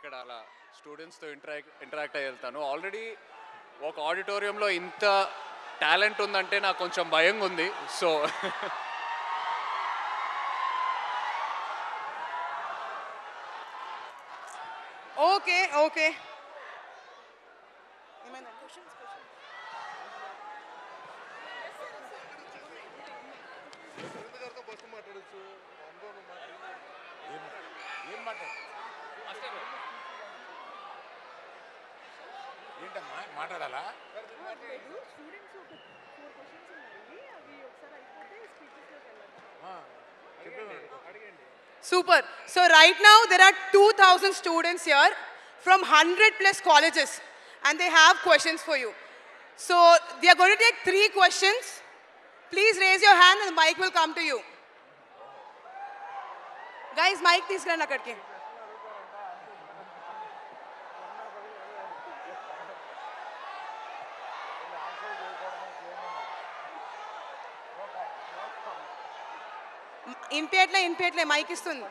ఇక్కడ అలా స్టూడెంట్స్తో ఇంటరాక్ట్ అయ్యి వెళ్తాను. ఆల్రెడీ ఒక ఆడిటోరియంలో ఇంత టాలెంట్ ఉందంటే నాకు కొంచెం భయంగా ఉంది. సో ఓకే ఓకే ఏంటమ్మా మాట్లాడాలా? Super. So right now there are 2,000 students here from 100 plus colleges and they have questions for you. So they are going to take 3 questions. Please raise your hand and the mic will come to you. Guys, mic తీసుకురండి అక్కడికి. ఇన్పేట్లే mic ఇస్తుంది.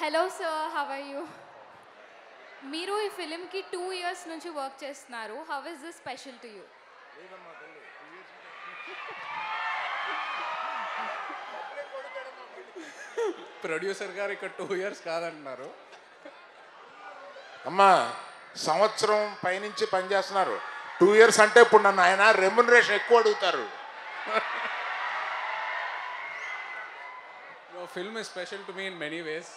Hello sir, how are you? మీరు ఈ ఫిలింకి 2 years నుంచి work చేస్తున్నారు. How is this special to you? Producer గారు ఇక్కడ 2 years కాదంటున్నారు. అమ్మా సంవత్సరం పైనుంచి పనిచేస్తున్నారు. 2 years అంటే ఇప్పుడు నన్ను ఆయన రెమ్యునరేషన్ ఎక్కువ అడుగుతారు. Film is special to me in many ways.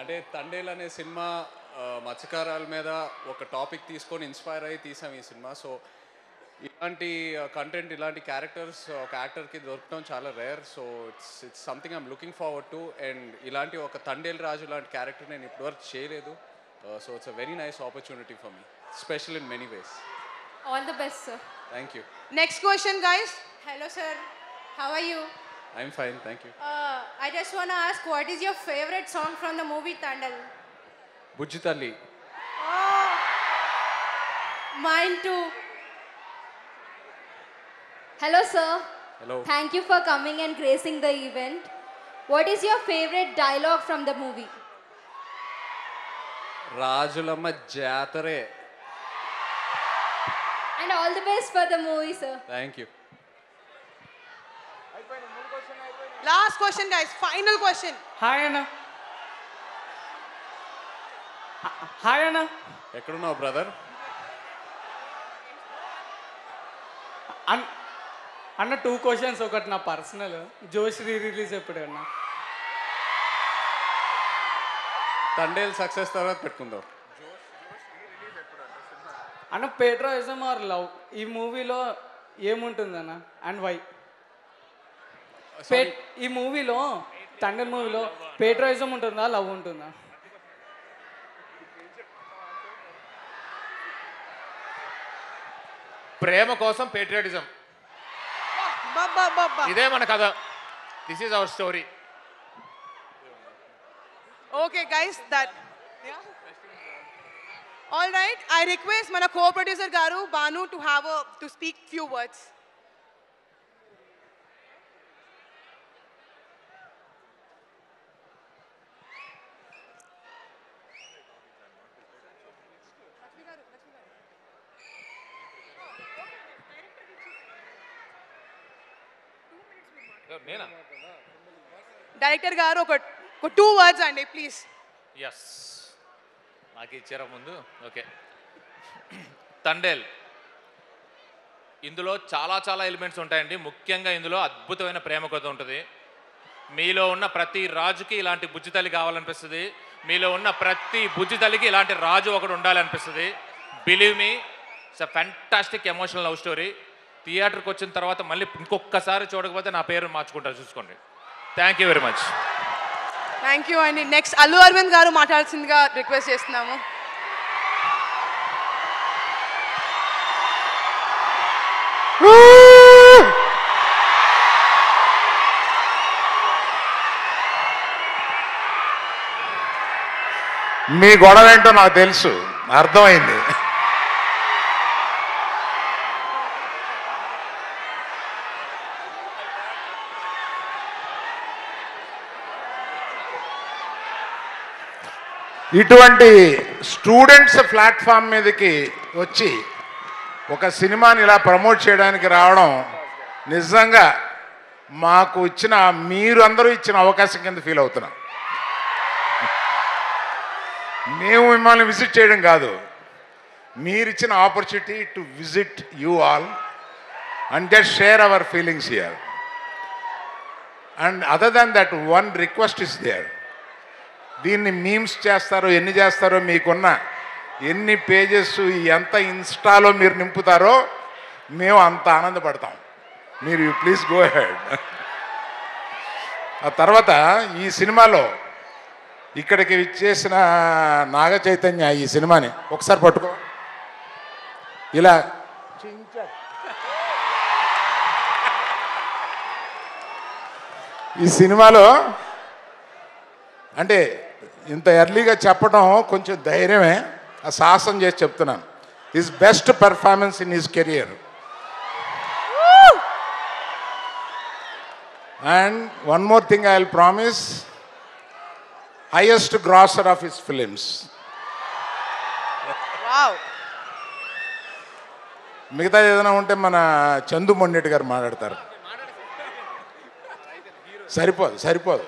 అంటే తండేల్ అనే సినిమా మత్స్యకారాల మీద ఒక టాపిక్ తీసుకొని ఇన్స్పైర్ అయ్యి తీసాం ఈ సినిమా. సో ఇలాంటి కంటెంట్, ఇలాంటి క్యారెక్టర్స్ ఒక యాక్టర్కి దొరకడం చాలా rare. So it's something I'm looking forward to. And ఇలాంటి ఒక తండేల్ రాజు లాంటి క్యారెక్టర్ నేను ఇప్పటివరకు చేయలేదు. So it's a very nice opportunity for me, special in many ways. All the best sir. Thank you. Next question guys. Hello sir, how are you? I'm fine, thank you. I just want to ask, what is your favorite song from the movie Tandal? బుజ్జి తల్లి. Oh, mine too. Hello sir. Hello. Thank you for coming and gracing the event. What is your favorite dialogue from the movie? రాజులమ్మ జాతరే. And all the best for the movie sir. Thank you. Last question guys, final question. Hi అన్న. Hi అన్న. ఎక్కడున్నావు brother? అన్న 2 questions. ఒకటి నా personal, జోష్ release ఎప్పుడు అన్న? తండేల్ సక్సెస్ తర్వాత పెట్టుకుందాం. అన్న పేట్రోయిజం ఆర్ లవ్ ఈ మూవీలో ఏముంటుందన్న అండ్ వై? ఈ మూవీలో, తండేల్ మూవీలో పేట్రోయిజం ఉంటుందా, లవ్ ఉంటుందా? ప్రేమ కోసం పేట్రియాటిజం, ఇదే మన కథ. This is our story. Okay guys, that all right, I request mana co-producer garu Banu to speak few words. నేనా? డైరెక్టర్ గారు ఒక 2 words అండి ప్లీజ్. ఎస్, నాకు ఇచ్చారా ముందు? ఓకే. తండేల్, ఇందులో చాలా చాలా ఎలిమెంట్స్ ఉంటాయండి. ముఖ్యంగా ఇందులో అద్భుతమైన ప్రేమ కథ ఉంటుంది. మీలో ఉన్న ప్రతి రాజుకి ఇలాంటి బుజ్జితల్లి కావాలనిపిస్తుంది. మీలో ఉన్న ప్రతి బుజ్జితల్లికి ఇలాంటి రాజు ఒకడు ఉండాలనిపిస్తుంది. Believe me, it's a fantastic emotional love story. థియేటర్కి వచ్చిన తర్వాత మళ్ళీ ఇంకొకసారి చూడకపోతే నా పేరు మార్చుకుంటారు, చూసుకోండి. Thank you very much. Thank you అండి. నెక్స్ట్ అల్లు అరవింద్ గారు మాట్లాడాల్సిందిగా రిక్వెస్ట్ చేస్తున్నాము. మీ గొడవ ఏంటో నాకు తెలుసు, అర్థమైంది. ఇటువంటి స్టూడెంట్స్ ప్లాట్ఫామ్ మీదకి వచ్చి ఒక సినిమాని ఇలా ప్రమోట్ చేయడానికి రావడం నిజంగా మాకు ఇచ్చిన, మీరు అందరూ ఇచ్చిన అవకాశం కింద ఫీల్ అవుతున్నాం. మేము మిమ్మల్ని విజిట్ చేయడం కాదు, మీరు ఇచ్చిన opportunity to visit you all and just share our feelings here. And other than that one request is there. దీన్ని మీమ్స్ చేస్తారో ఎన్ని చేస్తారో, మీకున్న ఎన్ని పేజెస్ ఎంత ఇన్స్టాలో మీరు నింపుతారో మేము అంత ఆనందపడతాం. మీరు ప్లీజ్ గో హెడ్. ఆ తర్వాత ఈ సినిమాలో ఇక్కడికి ఇచ్చేసిన నాగ చైతన్య ఈ సినిమాని ఒకసారి పట్టుకో, ఇలా ఈ సినిమాలో అంటే ఇంత ఎర్లీగా చెప్పడం కొంచెం ధైర్యమే, ఆ సాహసం చేసి చెప్తున్నాను. His best performance in his career. And one more thing I will promise, highest grosser of his films. Wow. మిగతా ఏదైనా ఉంటే మన చందు మొండెట్టి గారు మాట్లాడతారు. సరిపోదు.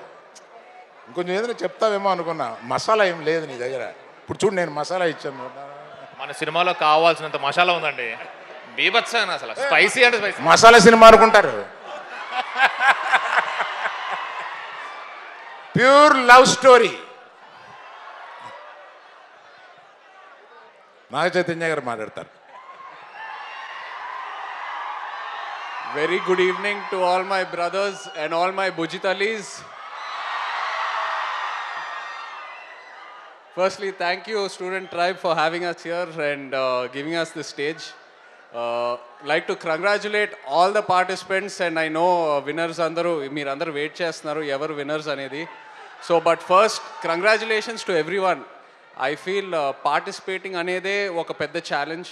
ఇంకొంచెం ఏదైనా చెప్తావేమో అనుకున్నా. మసాలా ఏం లేదు నీ దగ్గర. ఇప్పుడు చూడు, నేను మసాలా ఇచ్చాను. మన సినిమాలో కావాల్సినంత మసాలా ఉందండి, బీభత్సం అసలు. స్పైసీ అంటే స్పైసీ. మసాలా సినిమా అనుకుంటారు. Pure love story. Naga Chaitanya గారు మాట్లాడతారు. Very good evening to all my brothers and all my Bujitalis. Firstly, thank you Student Tribe for having us here and giving us the stage. Like to congratulate all the participants, and I know winners andaru meer andaru wait chestunaru evaru winners anedi. So but first congratulations to everyone. I feel participating anede oka pedda challenge.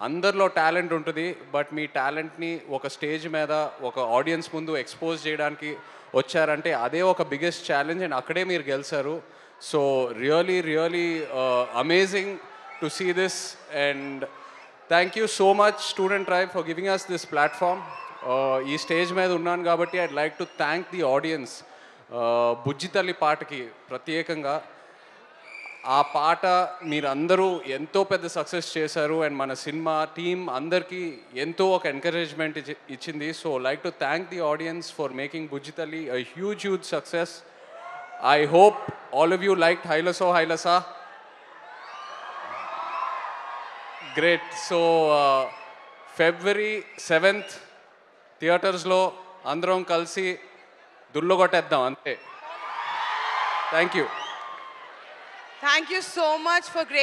అందరిలో talent ఉంటుంది, but మీ టాలెంట్ని ఒక stage మీద ఒక audience ముందు expose చేయడానికి వచ్చారంటే అదే ఒక బిగ్గెస్ట్ ఛాలెంజ్, అండ్ అక్కడే మీరు గెలిచారు. So really amazing to see this, and thank you so much student tribe for giving us this platform. ఈ స్టేజ్ మీద ఉన్నాను కాబట్టి I'd like to thank the audience. Bujjithalli పాటకి ప్రత్యేకంగా, ఆ పాట మీరందరూ ఎంతో పెద్ద సక్సెస్ చేశారు, అండ్ మన సినిమా టీమ్ అందరికీ ఎంతో ఒక ఎంకరేజ్మెంట్ ఇచ్చింది. So like to thank the audience for making Bujjithalli a huge success. I hope all of you liked Hailasa Hailasa. Great. So February 7th థియేటర్స్లో అందరం కలిసి దుల్లగొట్టేద్దాం అంతే. Thank you. Thank you so much for great